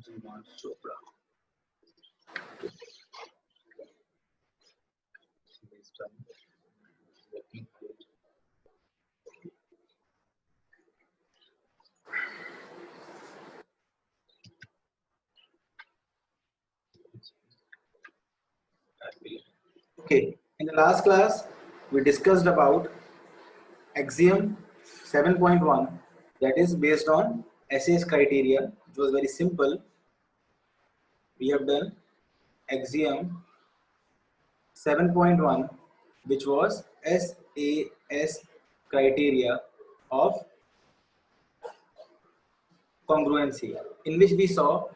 Jivan Chopra. Based on working page. Okay, in the last class, we discussed about Axiom 7.1, that is based on SAS criteria. It was very simple. We have done Axiom 7.1, which was SAS criteria of congruency, in which we saw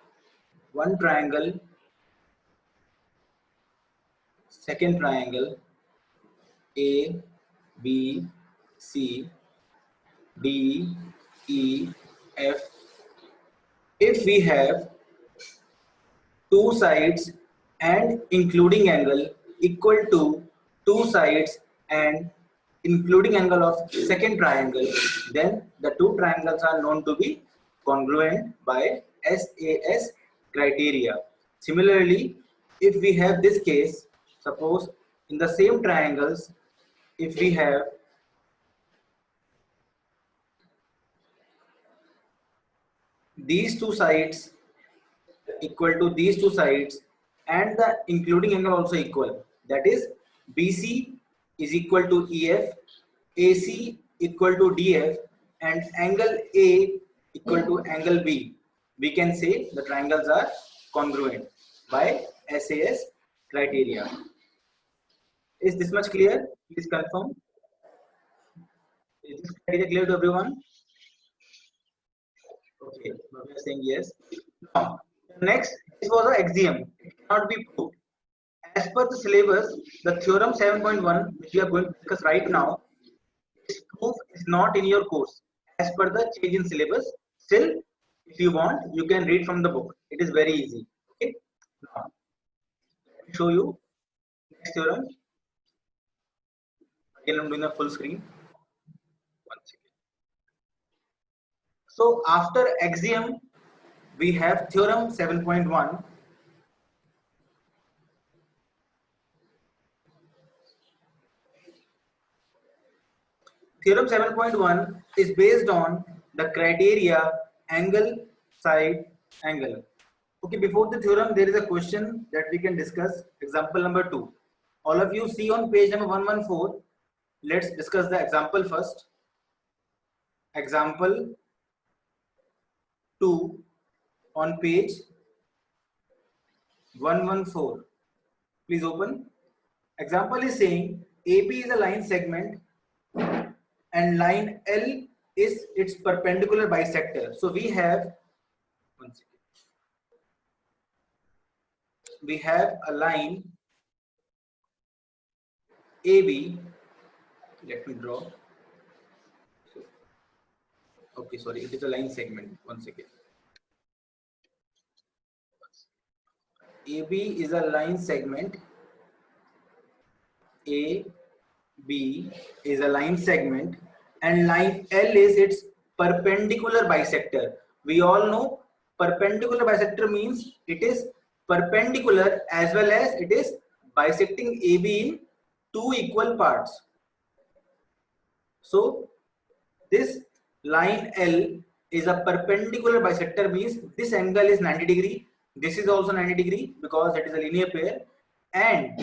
one triangle, second triangle, A, B, C, D, E, F. If we have two sides and including angle equal to two sides and including angle of second triangle, then the two triangles are known to be congruent by SAS criteria. Similarly, if we have this case, suppose in the same triangles, if we have these two sides equal to these two sides and the including angle also equal, that is BC is equal to EF, AC equal to DF, and angle A equal to angle B, we can say the triangles are congruent by SAS criteria. Is this much clear? Please confirm. Is this criteria clear to everyone? Okay, we are saying yes. Now, next, this was an axiom. It cannot be proved. As per the syllabus, the theorem 7.1, which we are going to discuss right now, its proof is not in your course. As per the change in syllabus, still, if you want, you can read from the book. It is very easy. Okay. Now, let me show you next theorem. Again, I'm doing a full screen. One second. So after axiom, we have theorem 7.1. Theorem 7.1 is based on the criteria angle, side, angle. Okay, before the theorem, there is a question that we can discuss. Example number 2. All of you see on page number 114. Let's discuss the example first. Example 2 on page 114. Please open. Example is saying AB is a line segment and line L is its perpendicular bisector. So we have, one second, we have a line AB. Let me draw. Okay, sorry, it is a line segment. One second. AB is a line segment. AB is a line segment and line L is its perpendicular bisector. We all know perpendicular bisector means it is perpendicular as well as it is bisecting AB in two equal parts. So this line L is a perpendicular bisector, means this angle is 90 degree, this is also 90 degree because it is a linear pair, and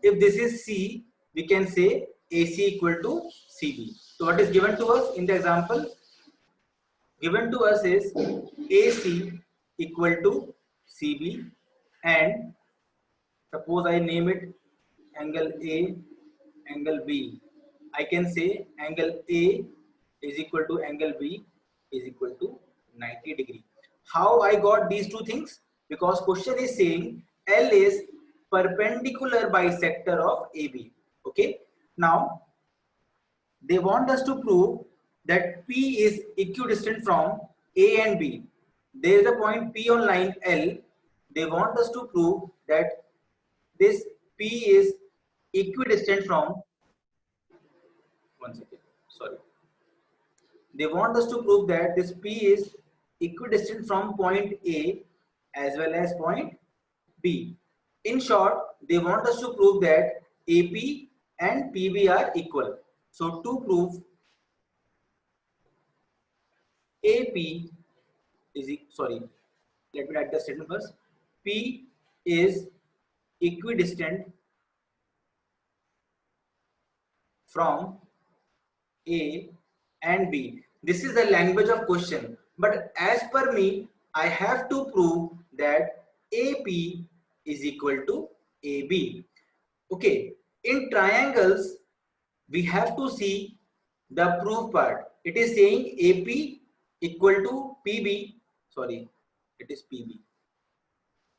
if this is C, we can say AC equal to CB. So what is given to us in the example? Given to us is AC equal to CB, and suppose I name it angle A, angle B. I can say angle A is equal to angle B is equal to 90 degree. How I got these two things? Because question is saying L is perpendicular bisector of AB. Okay. Now they want us to prove that P is equidistant from A and B. There is a point P on line L. They want us to prove that this P is equidistant from, one second, sorry. They want us to prove that this P is equidistant from point A as well as point B. In short, they want us to prove that AP and PB are equal. So to prove AP is, sorry, let me write the statement first. P is equidistant from A and B. This is the language of question. But as per me, I have to prove that AP is equal to AB. Okay, in triangles, we have to see the proof part. It is saying AP equal to PB. Sorry, it is PB.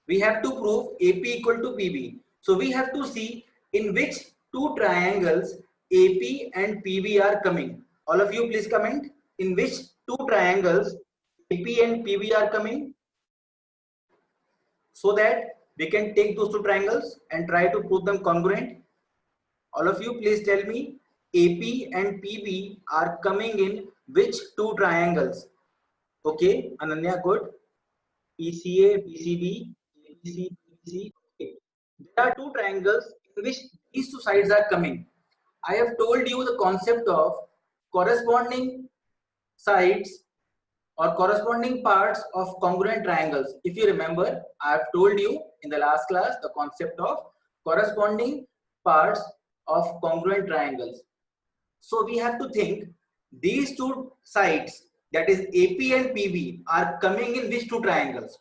We have to prove AP equal to PB. So we have to see in which two triangles AP and PB are coming. All of you please comment in which two triangles AP and PB are coming, so that we can take those two triangles and try to prove them congruent. All of you please tell me AP and PB are coming in which two triangles? Okay, Ananya, good. PCA, PCB, ABC, PBC. Okay. There are two triangles in which these two sides are coming. I have told you the concept of corresponding sides or corresponding parts of congruent triangles. If you remember, I have told you in the last class the concept of corresponding parts of congruent triangles. So we have to think these two sides, that is AP and PB, are coming in which two triangles.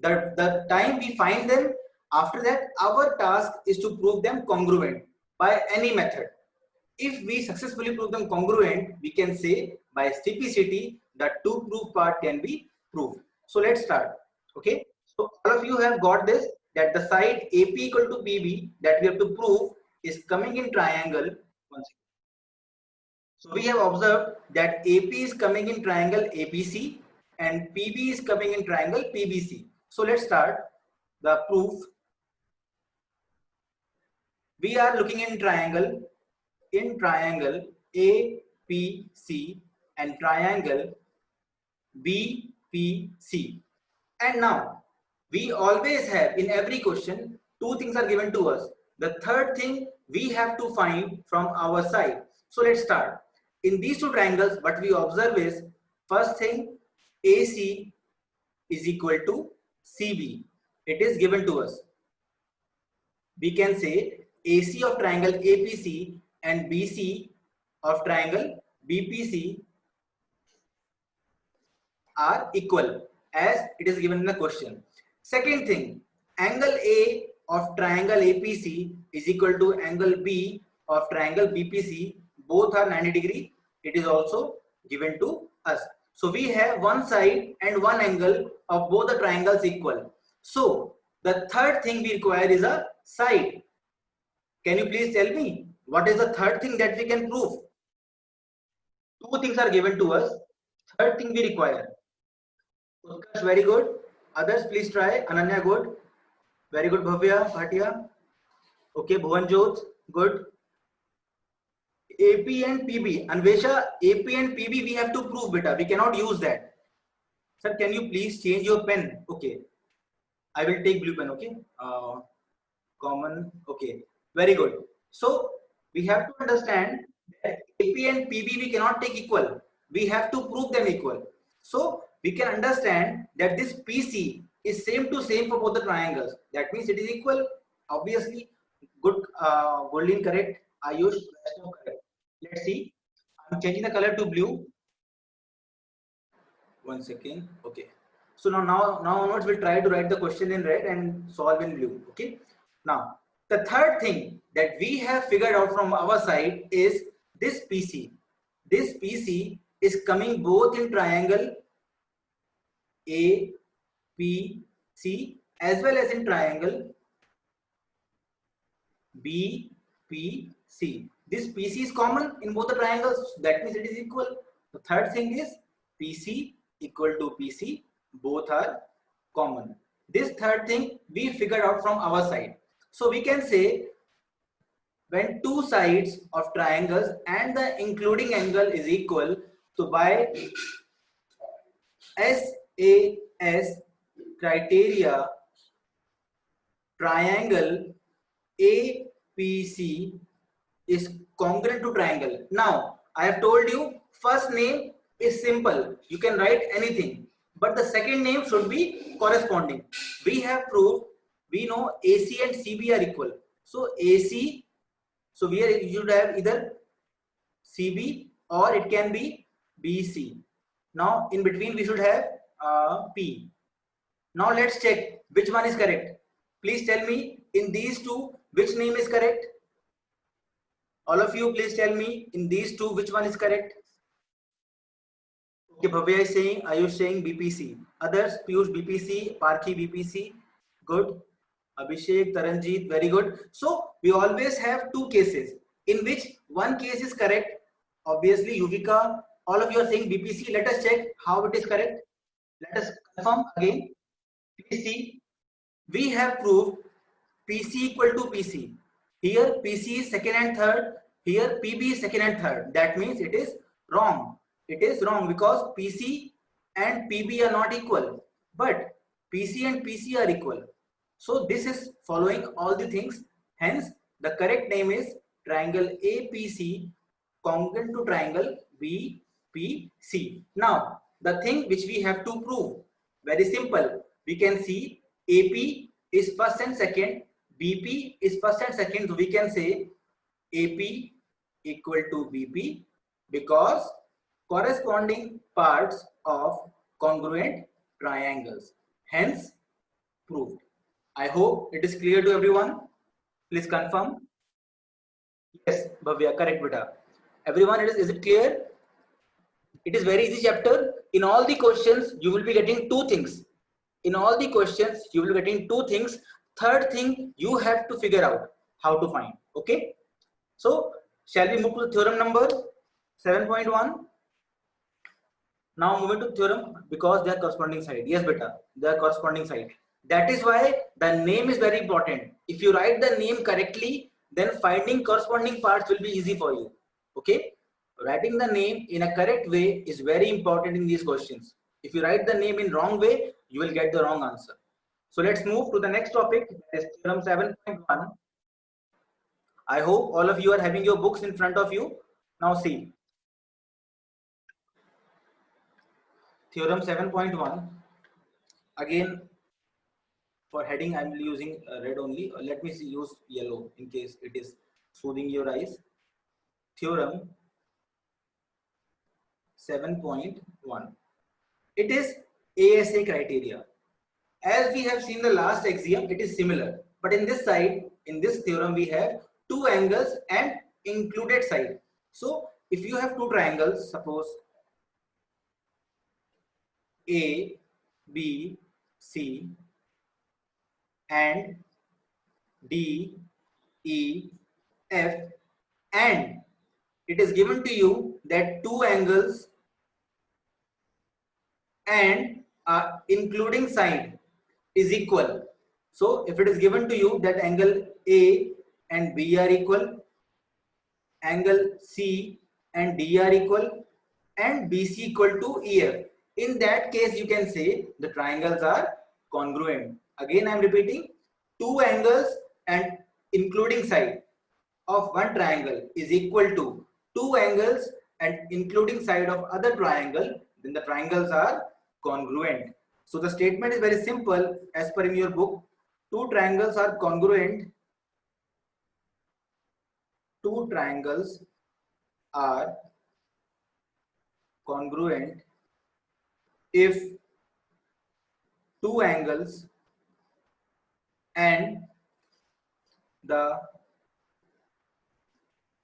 The time we find them, after that our task is to prove them congruent by any method. If we successfully prove them congruent, we can say by CPCT the two proof part can be proved. So let's start. Okay, so all of you have got this, that the side AP equal to PB that we have to prove is coming in triangle. So we have observed that AP is coming in triangle ABC and PB is coming in triangle PBC. So let's start the proof. We are looking in triangle APC and triangle BPC. And now we always have in every question two things are given to us. The third thing we have to find from our side. So let's start. In these two triangles, what we observe is, first thing, AC is equal to CB. It is given to us. We can say AC of triangle APC and BC of triangle BPC are equal, as it is given in the question. Second thing, angle A of triangle APC is equal to angle B of triangle BPC. Both are 90 degree. It is also given to us. So we have one side and one angle of both the triangles equal. So the third thing we require is a side. Can you please tell me what is the third thing that we can prove? Two things are given to us. Third thing we require. Utkarsh, very good. Others, please try. Ananya, good. Very good. Bhavya, Bhatia. Okay, Bhuvanjot, good. AP and PB. Anvesha, AP and PB we have to prove, beta. We cannot use that. Sir, can you please change your pen? Okay. I will take blue pen, okay? Common, okay. Very good. So, we have to understand that AP and PB we cannot take equal. We have to prove them equal. So, we can understand that this PC is same to same for both the triangles. That means it is equal. Obviously, good, Goldin correct. Ayush, correct. Let's see. I'm changing the color to blue. One second. Okay. So now onwards we'll try to write the question in red and solve in blue. Okay. Now the third thing that we have figured out from our side is this PC. This PC is coming both in triangle APC as well as in triangle BPC. This PC is common in both the triangles. That means it is equal. The third thing is PC equal to PC. Both are common. This third thing we figured out from our side. So we can say when two sides of triangles and the including angle is equal, so by SAS criteria triangle APC is congruent to triangle. Now, I have told you first name is simple. You can write anything. But the second name should be corresponding. We have proved, we know AC and CB are equal. So AC, so here you should have either CB or it can be BC. Now in between we should have P. Now let's check which one is correct. Please tell me in these two which name is correct. All of you please tell me in these two which one is correct. Okay, Bhavya is saying, Ayush saying BPC. Others, Piyush BPC, Parthi BPC. Good. Abhishek, Taranjeet, very good. So we always have two cases in which one case is correct. Obviously, Yuvika, all of you are saying BPC. Let us check how it is correct. Let us confirm again. Please see, we have proved PC equal to PC. Here PC is second and third. Here PB is second and third. That means it is wrong. It is wrong because PC and PB are not equal. But PC and PC are equal. So this is following all the things. Hence the correct name is triangle APC congruent to triangle BPC. Now the thing which we have to prove, very simple. We can see AP is first and second, BP is first and second, so we can say AP equal to BP because corresponding parts of congruent triangles. Hence proved. I hope it is clear to everyone. Please confirm. Yes, Bhavya, correct, beta. Everyone, is it clear? It is very easy chapter. In all the questions, you will be getting two things. In all the questions, you will be getting two things. Third thing, you have to figure out how to find. Okay. So, shall we move to theorem number 7.1? Now moving to theorem because they are corresponding side. Yes, beta, they are corresponding side. That is why the name is very important. If you write the name correctly, then finding corresponding parts will be easy for you. Okay. Writing the name in a correct way is very important in these questions. If you write the name in wrong way, you will get the wrong answer. So let's move to the next topic, that is theorem 7.1. I hope all of you are having your books in front of you. Now see, theorem 7.1. Again, for heading, I am using red only. Let me use yellow in case it is soothing your eyes. Theorem 7.1. It is ASA criteria. As we have seen the last axiom, it is similar. But in this side, in this theorem, we have two angles and included side. So if you have two triangles, suppose A, B, C and D, E, F, and it is given to you that two angles and including side is equal. So if it is given to you that angle A and B are equal, angle C and D are equal, and BC equal to EF, in that case you can say the triangles are congruent. Again I am repeating, two angles and including side of one triangle is equal to two angles and including side of other triangle, then the triangles are congruent. So the statement is very simple as per in your book. Two triangles are congruent. Two triangles are congruent if two angles and the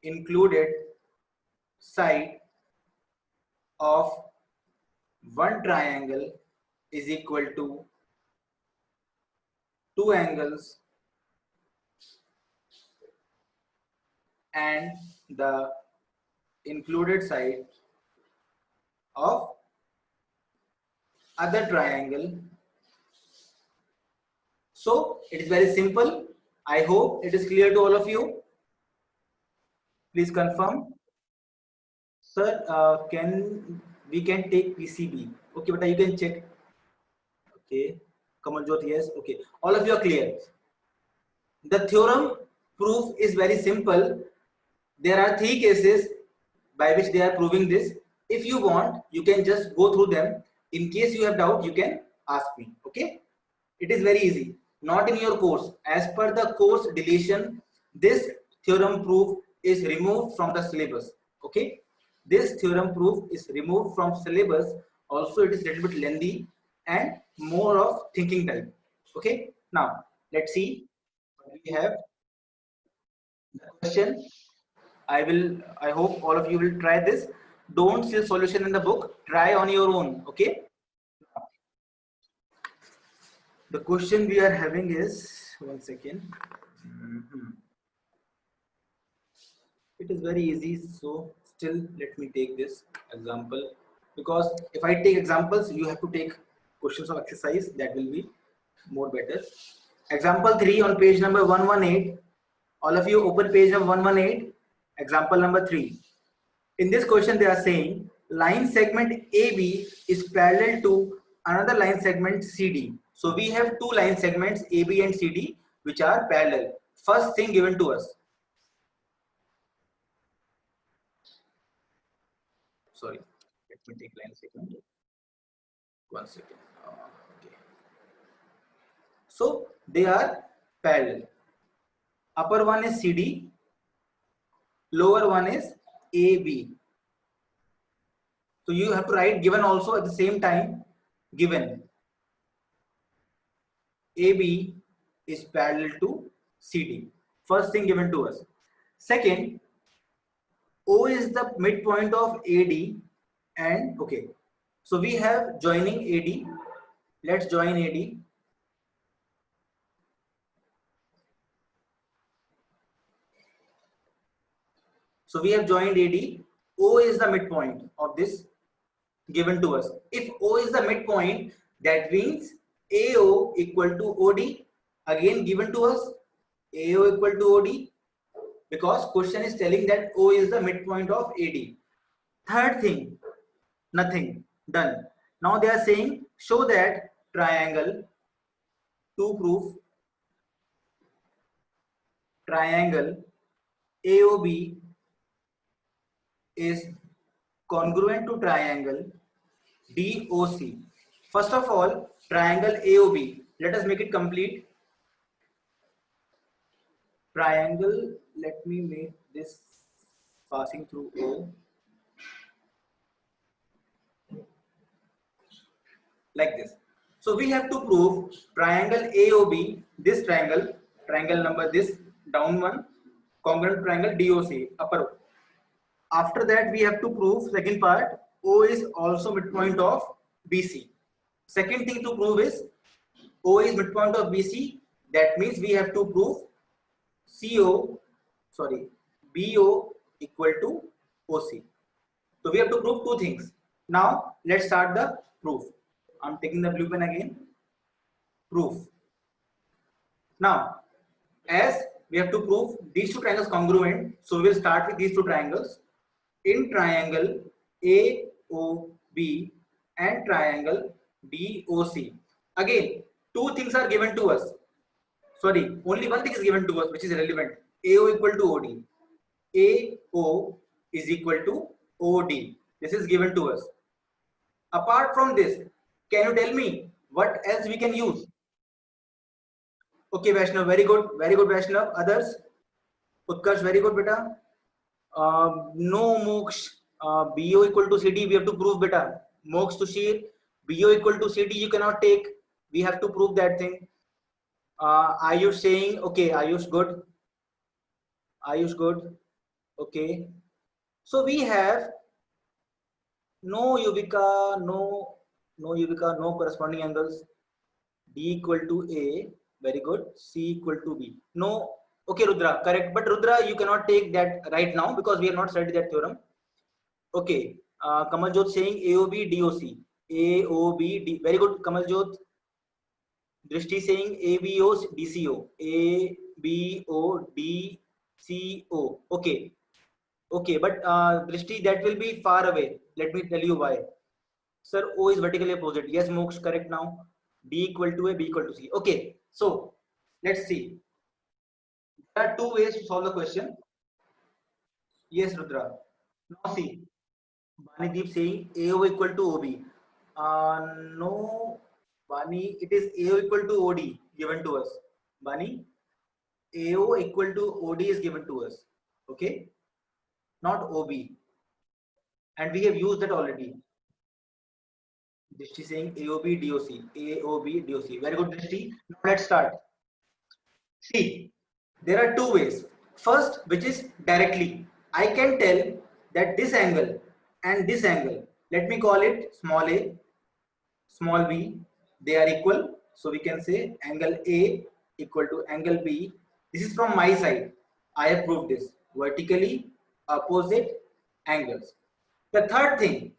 included side of one triangle is equal to two angles and the included side of other triangle. So it is very simple. I hope it is clear to all of you. Please confirm. Sir, we can take PCB. Okay, but you can check. Okay, Kamaljoth, yes. Okay. All of you are clear. The theorem proof is very simple. There are 3 cases by which they are proving this. If you want, you can just go through them. In case you have doubt, you can ask me. Okay. It is very easy. Not in your course. As per the course deletion, this theorem proof is removed from the syllabus. Okay. This theorem proof is removed from syllabus. Also, it is a little bit lengthy and more of thinking type. Okay. Now, let's see what we have. The question. I hope all of you will try this. Don't see the solution in the book. Try on your own. Okay. The question we are having is, one second. It is very easy, so still let me take this example, because if I take examples, you have to take questions of exercise. That will be more better. Example 3 on page number 118. All of you open page number 118. Example number 3. In this question, they are saying line segment AB is parallel to another line segment CD. So we have 2 line segments AB and CD which are parallel. First thing given to us. Sorry, let me take line segment. One second. Okay. So they are parallel. Upper one is CD, lower one is AB. So you have to write given also at the same time. Given AB is parallel to CD. First thing given to us. Second, O is the midpoint of AD, and okay. So we have joining AD. Let's join AD. So we have joined AD. O is the midpoint of this given to us. If O is the midpoint, that means AO equal to OD. Again given to us, AO equal to OD, because question is telling that O is the midpoint of AD. Third thing, nothing, done. Now they are saying show that triangle, to prove triangle AOB is congruent to triangle DOC. First of all, triangle AOB, let us make it complete. Triangle, let me make this passing through O. Like this. So we have to prove triangle AOB, this triangle number, this down one, congruent triangle DOC, upper. After that, we have to prove second part, O is also midpoint of BC. Second thing to prove is O is midpoint of BC. That means we have to prove BO equal to OC. So we have to prove 2 things. Now let's start the proof. I'm taking the blue pen again. Proof. Now, as we have to prove these 2 triangles congruent, so we will start with these 2 triangles. In triangle AOB and triangle DOC. Again, 2 things are given to us. Sorry, only one thing is given to us which is relevant. AO equal to OD. AO is equal to OD. This is given to us. Apart from this, can you tell me what else we can use? Okay, Vaishnav, very good Vaishnav. Others? Utkarsh, very good beta. No Moksh, BO equal to CD, we have to prove beta. Moksh Tushir, BO equal to CD you cannot take. We have to prove that thing. Ayush saying, okay, Ayush good. Okay. So we have no Yuvika, no corresponding angles. D equal to A, very good. C equal to B. No, okay, Rudra, correct. But Rudra, you cannot take that right now because we have not studied that theorem. Okay, Kamaljot saying AOB, DOC. AOB, D. Very good, Kamaljot. Drishti saying ABO, DCO. ABO, DCO. Okay. Okay, but Drishti, that will be far away. Let me tell you why. Sir, O is vertically opposite. Yes, Moksha, correct now. D equal to A, B equal to C. Okay, so let's see. There are two ways to solve the question. Yes, Rudra. Now see, Banideep saying AO equal to OB. No, Bani, it is AO equal to OD given to us. Bani, AO equal to OD is given to us. Okay, not OB. And we have used that already. Drishti saying AOB DOC. AOB DOC. Very good, Drishti. Now let's start. See, there are two ways. First, which is directly. I can tell that this angle and this angle, let me call it small a, small b, they are equal. So we can say angle A equal to angle B. This is from my side. I have proved this. Vertically opposite angles. The third thing,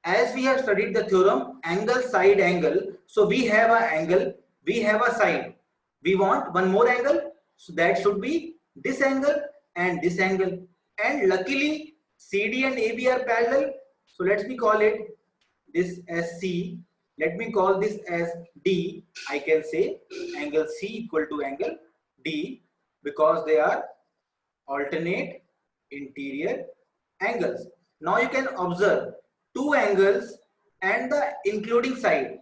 as we have studied the theorem, angle, side, angle. So we have an angle, we have a side. We want one more angle. So that should be this angle and this angle. And luckily, CD and AB are parallel. So let me call it this as C. Let me call this as D. I can say angle C equal to angle D because they are alternate interior angles. Now you can observe two angles and the including side.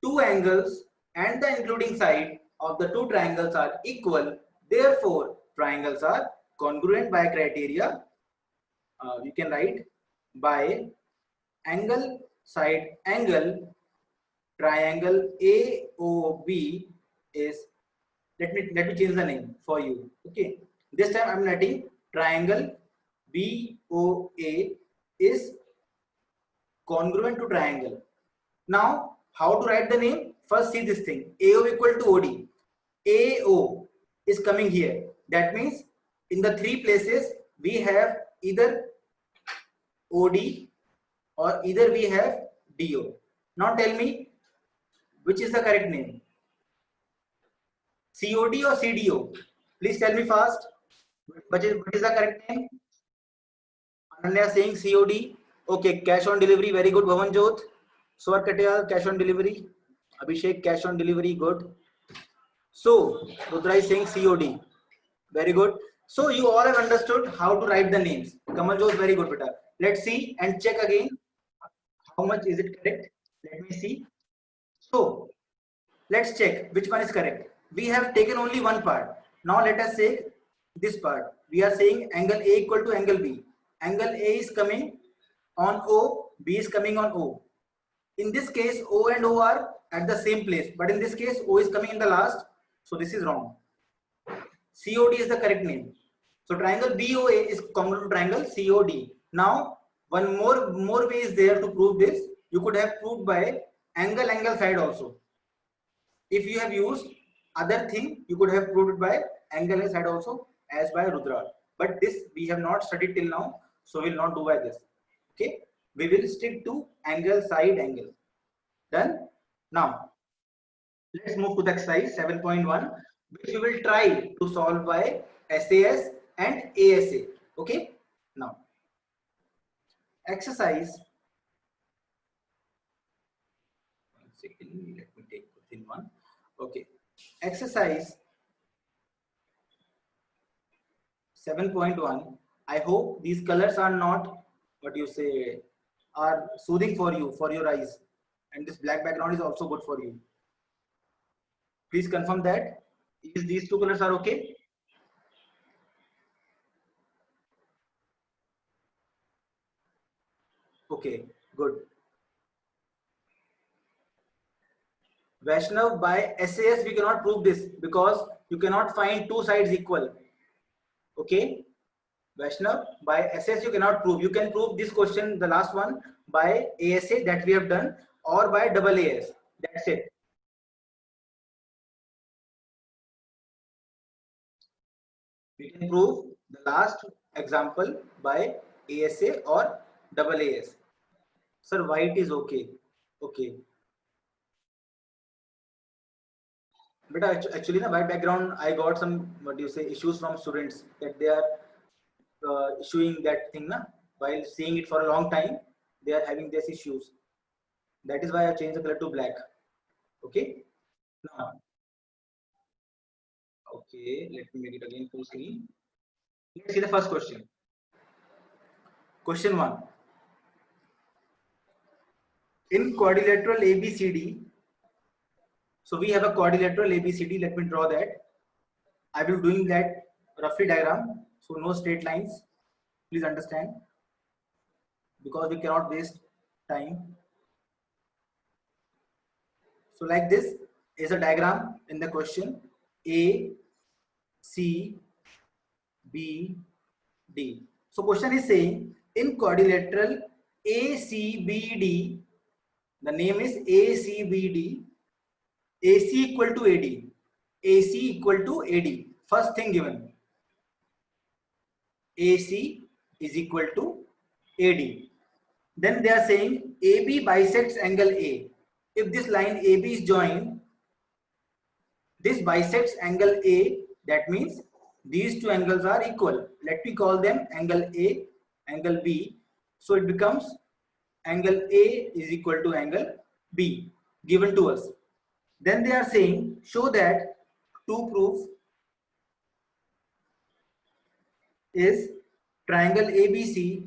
Two angles and the including side of the two triangles are equal. Therefore, triangles are congruent by criteria. We can write by angle, side, angle, triangle AOB is, let me change the name for you. Okay, this time I'm writing triangle BOA is congruent to triangle. Now how to write the name? First see this thing, AO equal to OD. AO is coming here. That means in the three places we have either OD or either we have DO. Now tell me which is the correct name, COD or CDO? Please tell me fast. What is the correct name? Ananya saying COD. Okay, cash on delivery. Very good. Bhavan Jot. Swar Katyal, cash on delivery. Abhishek, cash on delivery. Good. So, Rudra is saying COD. Very good. So, you all have understood how to write the names. Kamal Jot, very good, beta. Let's see and check again. How much is it correct? Let me see. So, let's check which one is correct. We have taken only one part. Now let us say this part. We are saying angle A equal to angle B. Angle A is coming on O, B is coming on O. In this case, O and O are at the same place, but in this case, O is coming in the last. So this is wrong. COD is the correct name. So triangle BOA is congruent to triangle COD. Now one more way is there to prove this. You could have proved by angle side also. If you have used other thing, you could have proved it by angle side also as by Rudra. But this we have not studied till now, so we will not do by this. Okay, we will stick to angle, side, angle. Done. Now let's move to the exercise 7.1, which we will try to solve by SAS and ASA. Okay. Now exercise. One second. Let me take within one. Okay. Exercise 7.1. I hope these colors are not, what you say, are soothing for you, for your eyes, and this black background is also good for you. Please confirm that. Is these two colors are okay? Okay, good. Vaishnav, by SAS we cannot prove this because you cannot find two sides equal. Okay, Vaishnav, by SAS you cannot prove. You can prove this question, the last one, by ASA that we have done, or by AAS. That's it. We can prove the last example by ASA or AAS. Sir, white is okay. Okay. But actually, the white background, I got some, what do you say, issues from students that they are issuing that thing, na? While seeing it for a long time, they are having these issues. That is why I changed the color to black. Okay. Now, okay, let me make it again full screen. Let's see the first question. Question 1. In quadrilateral ABCD, so we have a quadrilateral ABCD. Let me draw that. I will doing that roughly diagram, so no straight lines. Please understand, because we cannot waste time. So like this is a diagram in the question. A, C, B, D. So question is saying in quadrilateral ACBD, the name is ACBD, AC equal to AD, AC equal to AD. First thing given, AC is equal to AD. Then they are saying AB bisects angle A. If this line AB is joined, this bisects angle A, that means these two angles are equal. Let me call them angle A, angle B. So it becomes angle A is equal to angle B given to us. Then they are saying show that to prove is triangle ABC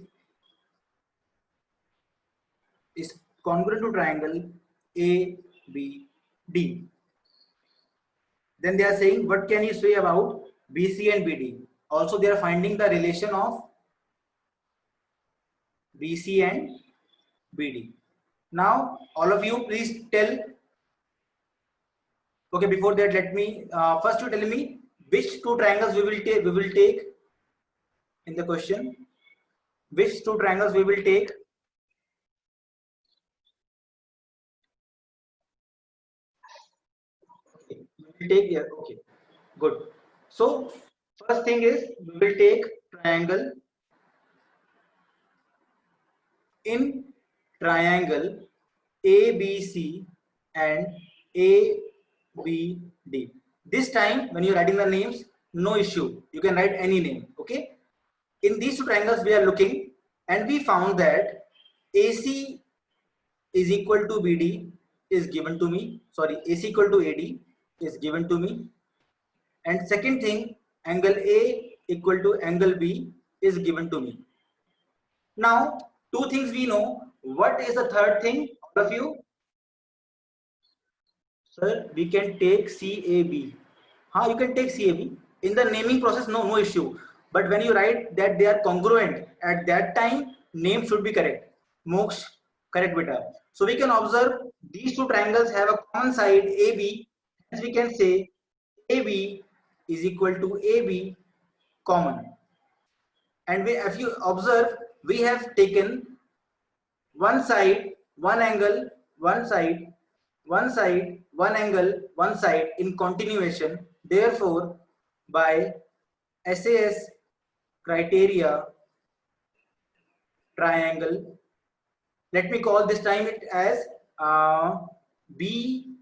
is congruent to triangle ABD. Then they are saying what can you say about BC and BD? Also they are finding the relation of BC and BD. Now all of you please tell. Okay, before that let me first you tell me which two triangles we will take in the question. Which two triangles we will take? Okay, we will take here. Okay, good. So first thing is we will take triangle. In triangle ABC and ABD. This time when you're writing the names, no issue. You can write any name. Okay. In these two triangles we are looking, and we found that AC is equal to BD is given to me. Sorry, AC equal to AD is given to me. And second thing, angle A equal to angle B is given to me. Now, two things we know. What is the third thing, all of you? Sir, we can take CAB. You can take CAB. In the naming process, no issue. But when you write that they are congruent, at that time, name should be correct. Moksha, correct beta. So we can observe these two triangles have a common side AB. Hence we can say AB is equal to AB common. And if you observe, we have taken one side, one angle, one side, one side, one angle, one side in continuation. Therefore, by SAS criteria triangle, let me call this time it as BCA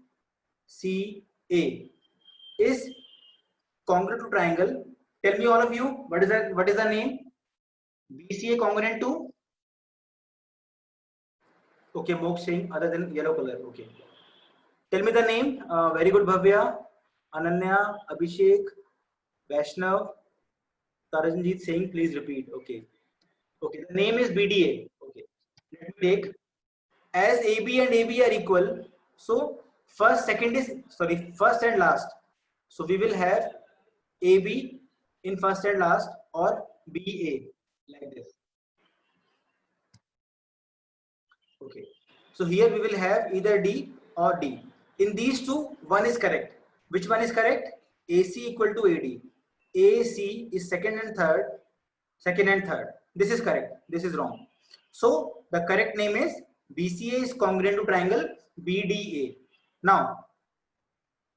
is congruent to triangle. Tell me all of you, what is that? What is the name? BCA congruent to? Okay, Moksha saying other than yellow color. Okay. Tell me the name. Very good, Bhavya, Ananya, Abhishek, Vaishnav, Taranjeet saying please repeat. Okay. Okay. The name is BDA. Okay. Let me take as AB and AB are equal. So first and last. So we will have AB in first and last or BA like this. Okay. So here we will have either D or D. In these two, one is correct. Which one is correct? AC equal to AD. AC is second and third. This is correct. This is wrong. So the correct name is BCA is congruent to triangle BDA. Now,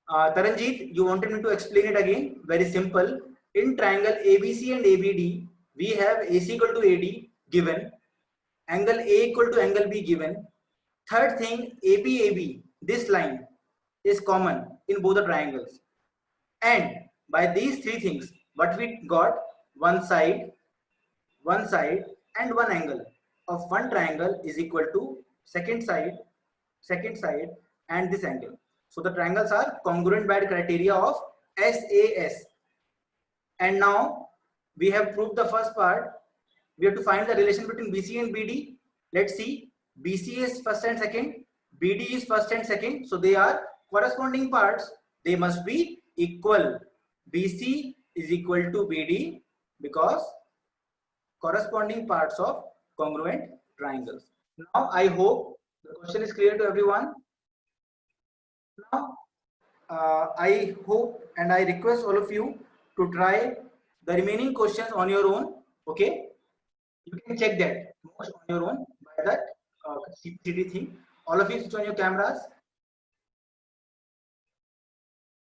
Taranjeet, you wanted me to explain it again. Very simple. In triangle ABC and ABD, we have AC equal to AD given, angle A equal to angle B given. Third thing, ABAB, this line is common in both the triangles. And by these three things, what we got, one side, and one angle of one triangle is equal to second side, and this angle. So the triangles are congruent by the criteria of SAS. And now we have proved the first part. We have to find the relation between BC and BD. Let's see. BC is first and second. BD is first and second. So they are corresponding parts. They must be equal. BC is equal to BD because corresponding parts of congruent triangles. Now I hope the question is clear to everyone. Now I hope and I request all of you to try the remaining questions on your own. Okay, you can check that most on your own by that CPT thing. All of you switch on your cameras.